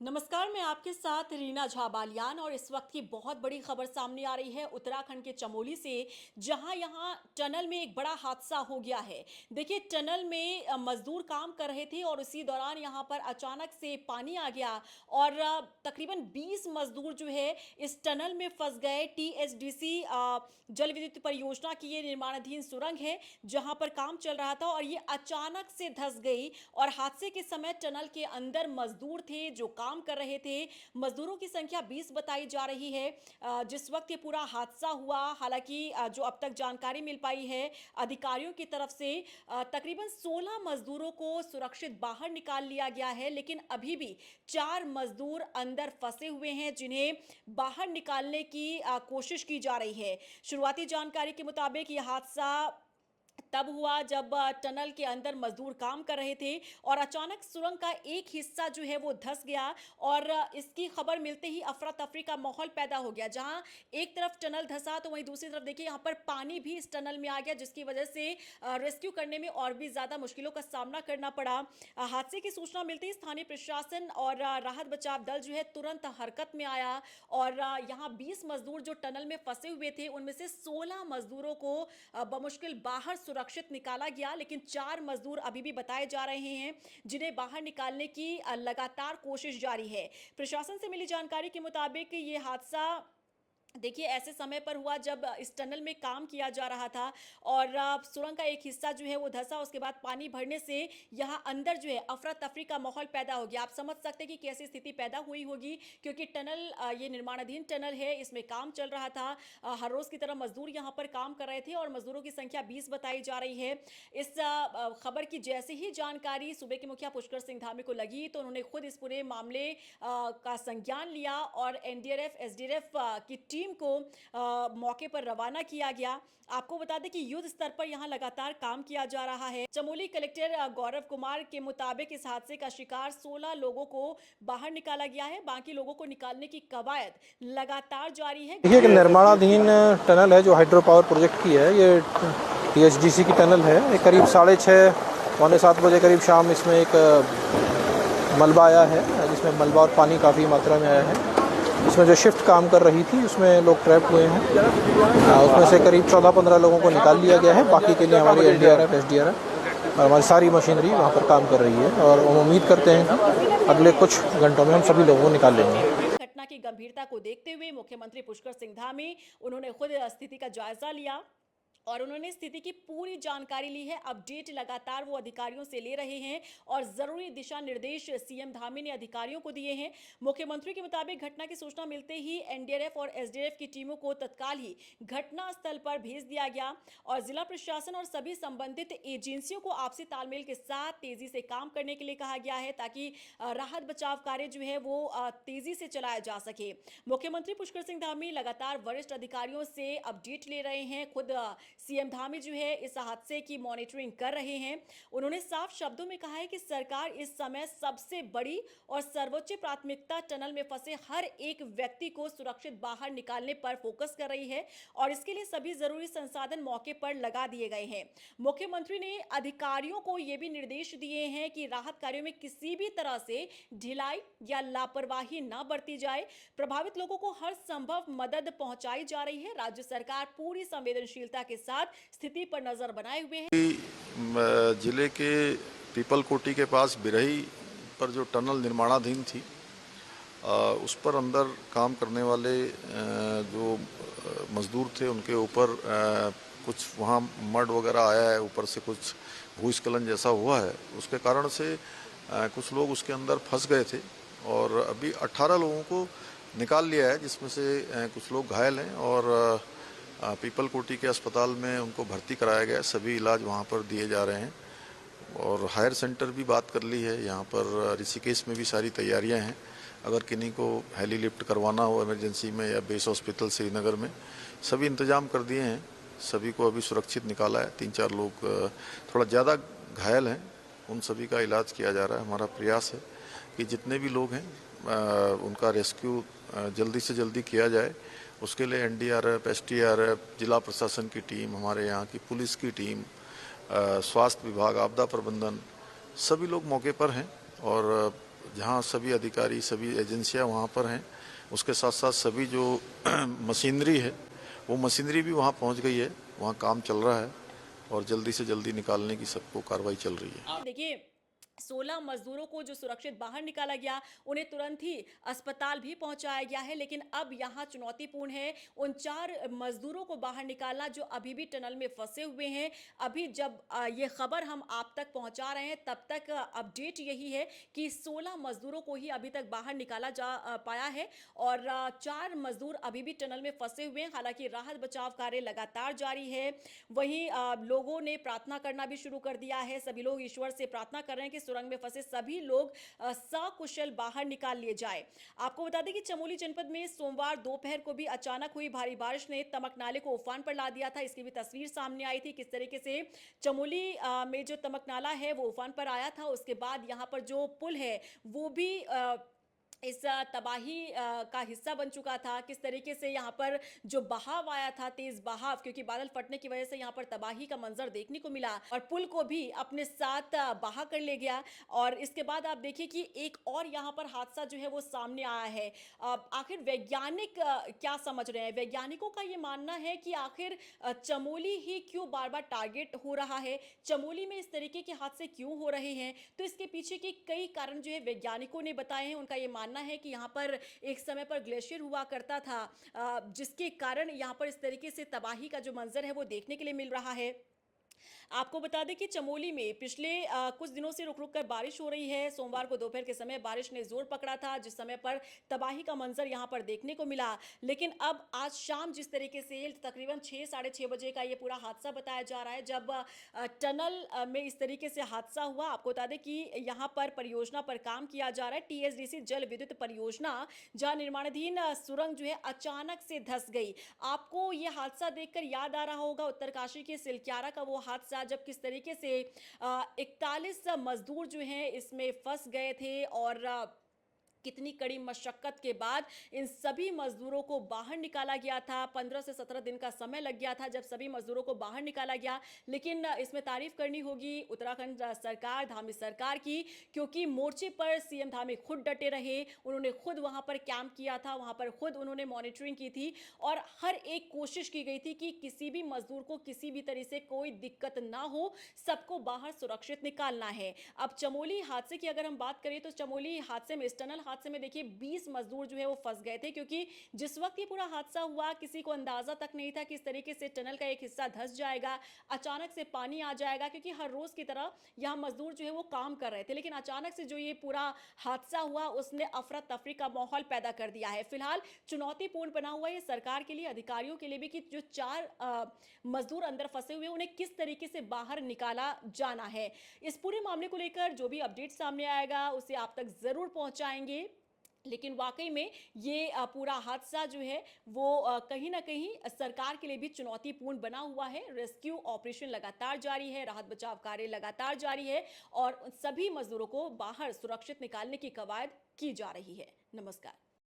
नमस्कार, मैं आपके साथ रीना झा बालियान और इस वक्त की बहुत बड़ी खबर सामने आ रही है उत्तराखंड के चमोली से, जहां यहां टनल में एक बड़ा हादसा हो गया है। देखिए, टनल में मजदूर काम कर रहे थे और उसी दौरान यहां पर अचानक से पानी आ गया और तकरीबन 20 मजदूर जो है इस टनल में फंस गए। टीएचडीसी जल विद्युत परियोजना की ये निर्माणाधीन सुरंग है, जहां पर काम चल रहा था और ये अचानक से धंस गई। और हादसे के समय टनल के अंदर मजदूर थे जो काम कर रहे थे। मजदूरों की संख्या 20 बताई जा रही है। जिस वक्त ये पूरा हादसा हुआ, हालांकि जो अब तक जानकारी मिल पाई है अधिकारियों की तरफ से, तकरीबन 16 मजदूरों को सुरक्षित बाहर निकाल लिया गया है, लेकिन अभी भी 4 मजदूर अंदर फंसे हुए हैं जिन्हें बाहर निकालने की कोशिश की जा रही है। शुरुआती जानकारी के मुताबिक यह हादसा तब हुआ जब टनल के अंदर मजदूर काम कर रहे थे और अचानक सुरंग का एक हिस्सा जो है वो धंस गया और इसकी खबर मिलते ही अफरा तफरी का माहौल पैदा हो गया। जहां एक तरफ टनल धंसा तो वहीं दूसरी तरफ देखिए यहां पर पानी भी इस टनल में आ गया, जिसकी वजह से रेस्क्यू करने में और भी ज्यादा मुश्किलों का सामना करना पड़ा। हादसे की सूचना मिलते ही स्थानीय प्रशासन और राहत बचाव दल जो है तुरंत हरकत में आया और यहाँ 20 मजदूर जो टनल में फंसे हुए थे उनमें से 16 मजदूरों को बमुश्किल बाहर सुरक्षित निकाला गया, लेकिन 4 मजदूर अभी भी बताए जा रहे हैं जिन्हें बाहर निकालने की लगातार कोशिश जारी है। प्रशासन से मिली जानकारी के मुताबिक ये हादसा देखिए ऐसे समय पर हुआ जब इस टनल में काम किया जा रहा था और सुरंग का एक हिस्सा जो है वो धंसा। उसके बाद पानी भरने से यहाँ अंदर जो है अफरा तफरी का माहौल पैदा हो गया। आप समझ सकते हैं कि कैसी स्थिति पैदा हुई होगी, क्योंकि टनल ये निर्माणाधीन टनल है, इसमें काम चल रहा था। हर रोज की तरह मजदूर यहाँ पर काम कर रहे थे और मजदूरों की संख्या 20 बताई जा रही है। इस खबर की जैसे ही जानकारी सूबे के मुखिया पुष्कर सिंह धामी को लगी तो उन्होंने खुद इस पूरे मामले का संज्ञान लिया और एनडीआरएफ एसडीआरएफ की टीम को मौके पर रवाना किया गया। आपको बता दें कि युद्ध स्तर पर यहां लगातार काम किया जा रहा है। चमोली कलेक्टर गौरव कुमार के मुताबिक इस हादसे का शिकार 16 लोगों को बाहर निकाला गया है। बाकी लोगों को निकालने की कवायद लगातार जारी है। देखिए कि निर्माणाधीन टनल है जो हाइड्रो पावर प्रोजेक्ट की है। ये टीएचडीसी की टनल है। ये करीब 6:30 पौने 7 बजे करीब शाम इसमें एक मलबा आया है, जिसमें मलबा और पानी काफ़ी मात्रा में आया है। इसमें जो शिफ्ट काम कर रही थी उसमें लोग ट्रैप हुए हैं। उसमें से करीब 14-15 लोगों को निकाल लिया गया है। बाकी के लिए हमारी एनडीआरएफ एसडीआरएफ और हमारी सारी मशीनरी वहाँ पर काम कर रही है और हम उम्मीद करते हैं कि अगले कुछ घंटों में हम सभी लोगों को निकाल लेंगे। घटना की गंभीरता को देखते हुए मुख्यमंत्री पुष्कर सिंह धामी उन्होंने खुद स्थिति का जायजा लिया और उन्होंने स्थिति की पूरी जानकारी ली है। अपडेट लगातार वो अधिकारियों से ले रहे हैं और जरूरी दिशा निर्देश सीएम धामी ने अधिकारियों को दिए हैं। मुख्यमंत्री के मुताबिक घटना की सूचना मिलते ही एनडीआरएफ और एसडीआरएफ की टीमों को तत्काल ही घटना स्थल पर भेज दिया गया और जिला प्रशासन और सभी संबंधित एजेंसियों को आपसी तालमेल के साथ तेजी से काम करने के लिए कहा गया है, ताकि राहत बचाव कार्य जो है वो तेजी से चलाया जा सके। मुख्यमंत्री पुष्कर सिंह धामी लगातार वरिष्ठ अधिकारियों से अपडेट ले रहे हैं। खुद सीएम धामी जो है इस हादसे की मॉनिटरिंग कर रहे हैं। उन्होंने साफ शब्दों में कहा है कि सरकार इस समय सबसे बड़ी और सर्वोच्च प्राथमिकता टनल में फंसे हर एक व्यक्ति को सुरक्षित बाहर निकालने पर फोकस कर रही है और इसके लिए सभी जरूरी संसाधन मौके पर लगा दिए गए हैं। मुख्यमंत्री ने अधिकारियों को यह भी निर्देश दिए हैं कि राहत कार्यों में किसी भी तरह से ढिलाई या लापरवाही न बरती जाए। प्रभावित लोगों को हर संभव मदद पहुंचाई जा रही है। राज्य सरकार पूरी संवेदनशीलता के साथ स्थिति पर नजर बनाए हुए हैं। जिले के पीपलकोटी के पास बिरही पर जो टनल निर्माणाधीन थी, उस पर अंदर काम करने वाले जो मजदूर थे उनके ऊपर कुछ वहाँ मड वगैरह आया है, ऊपर से कुछ भूस्खलन जैसा हुआ है। उसके कारण से कुछ लोग उसके अंदर फंस गए थे और अभी 18 लोगों को निकाल लिया है, जिसमें से कुछ लोग घायल हैं और पीपलकोटी के अस्पताल में उनको भर्ती कराया गया है। सभी इलाज वहाँ पर दिए जा रहे हैं और हायर सेंटर भी बात कर ली है। यहाँ पर ऋषिकेश में भी सारी तैयारियाँ हैं। अगर किन्हीं को हेली लिफ्ट करवाना हो इमरजेंसी में या बेस हॉस्पिटल श्रीनगर में, सभी इंतजाम कर दिए हैं। सभी को अभी सुरक्षित निकाला है। 3-4 लोग थोड़ा ज़्यादा घायल हैं, उन सभी का इलाज किया जा रहा है। हमारा प्रयास है कि जितने भी लोग हैं उनका रेस्क्यू जल्दी से जल्दी किया जाए। उसके लिए एनडीआरएफ, एसडीआरएफ, जिला प्रशासन की टीम, हमारे यहाँ की पुलिस की टीम, स्वास्थ्य विभाग, आपदा प्रबंधन, सभी लोग मौके पर हैं और जहां सभी अधिकारी, सभी एजेंसियां वहां पर हैं, उसके साथ साथ सभी जो मशीनरी है वो मशीनरी भी वहां पहुंच गई है, वहां काम चल रहा है और जल्दी से जल्दी निकालने की सबको कार्रवाई चल रही है। देखिए 16 मजदूरों को जो सुरक्षित बाहर निकाला गया, उन्हें तुरंत ही अस्पताल भी पहुंचाया गया है, लेकिन अब यहां चुनौतीपूर्ण है उन 4 मजदूरों को बाहर निकालना जो अभी भी टनल में फंसे हुए हैं। अभी जब ये खबर हम आप तक पहुंचा रहे हैं, तब तक अपडेट यही है कि 16 मजदूरों को ही अभी तक बाहर निकाला जा पाया है और 4 मजदूर अभी भी टनल में फंसे हुए हैं। हालांकि राहत बचाव कार्य लगातार जारी है। वहीं लोगों ने प्रार्थना करना भी शुरू कर दिया है। सभी लोग ईश्वर से प्रार्थना कर रहे हैं कि सुरंग में फंसे सभी लोग सकुशल बाहर निकाल लिए जाए। आपको बता दें कि चमोली जनपद में सोमवार दोपहर को भी अचानक हुई भारी बारिश ने तमक नाले को उफान पर ला दिया था। इसकी भी तस्वीर सामने आई थी, किस तरीके से चमोली में जो तमक नाला है वो उफान पर आया था। उसके बाद यहाँ पर जो पुल है वो भी इस तबाही का हिस्सा बन चुका था। किस तरीके से यहाँ पर जो बहाव आया था, तेज बहाव, क्योंकि बादल फटने की वजह से यहाँ पर तबाही का मंजर देखने को मिला और पुल को भी अपने साथ बहा कर ले गया। और इसके बाद आप देखिए कि एक और यहाँ पर हादसा जो है वो सामने आया है। आखिर वैज्ञानिक क्या समझ रहे हैं? वैज्ञानिकों का ये मानना है कि आखिर चमोली ही क्यों बार बार टारगेट हो रहा है, चमोली में इस तरीके के हादसे क्यों हो रहे हैं। तो इसके पीछे के कई कारण जो है वैज्ञानिकों ने बताए हैं। उनका ये मानना है कि यहाँ पर एक समय पर ग्लेशियर हुआ करता था, जिसके कारण यहाँ पर इस तरीके से तबाही का जो मंजर है वो देखने के लिए मिल रहा है। आपको बता दें कि चमोली में पिछले कुछ दिनों से रुक रुक कर बारिश हो रही है। सोमवार को दोपहर के समय बारिश ने जोर पकड़ा था, जिस समय पर तबाही का मंजर यहां पर देखने को मिला। लेकिन अब आज शाम जिस तरीके से तकरीबन 6 साढ़े 6 बजे का ये पूरा हादसा बताया जा रहा है, जब टनल में इस तरीके से हादसा हुआ। आपको बता दें कि यहाँ पर परियोजना पर काम किया जा रहा है, टीएचडीसी जल विद्युत परियोजना, जहां निर्माणाधीन सुरंग जो है अचानक से धंस गई। आपको ये हादसा देखकर याद आ रहा होगा उत्तरकाशी के सिलक्यारा का वो हादसा, जब किस तरीके से 41 मजदूर जो हैं इसमें फंस गए थे और कितनी कड़ी मशक्कत के बाद इन सभी मजदूरों को बाहर निकाला गया था। 15 से 17 दिन का समय लग गया था जब सभी मजदूरों को बाहर निकाला गया। लेकिन इसमें तारीफ करनी होगी उत्तराखंड सरकार, धामी सरकार की, क्योंकि मोर्चे पर सीएम धामी खुद डटे रहे। उन्होंने खुद वहां पर कैंप किया था, वहां पर खुद उन्होंने मॉनिटरिंग की थी और हर एक कोशिश की गई थी कि किसी भी मजदूर को किसी भी तरह से कोई दिक्कत ना हो, सबको बाहर सुरक्षित निकालना है। अब चमोली हादसे की अगर हम बात करें तो चमोली हादसे में, इस टनल हादसे में देखिए 20 मजदूर जो है वो फंस गए थे, क्योंकि जिस वक्त ये पूरा हादसा हुआ किसी को अंदाजा तक नहीं था कि इस तरीके से टनल का एक हिस्सा धंस जाएगा, अचानक से पानी आ जाएगा, क्योंकि हर रोज की तरह यहाँ मजदूर जो है वो काम कर रहे थे। लेकिन अचानक से जो ये पूरा हादसा हुआ उसने अफरा तफरी का माहौल पैदा कर दिया है। फिलहाल चुनौतीपूर्ण बना हुआ है सरकार के लिए, अधिकारियों के लिए भी, कि जो 4 मजदूर अंदर फंसे हुए उन्हें किस तरीके से बाहर निकाला जाना है। इस पूरे मामले को लेकर जो भी अपडेट सामने आएगा उसे आप तक जरूर पहुंचाएंगे। लेकिन वाकई में ये पूरा हादसा जो है वो कहीं ना कहीं सरकार के लिए भी चुनौतीपूर्ण बना हुआ है। रेस्क्यू ऑपरेशन लगातार जारी है, राहत बचाव कार्य लगातार जारी है और सभी मजदूरों को बाहर सुरक्षित निकालने की कवायद की जा रही है। नमस्कार।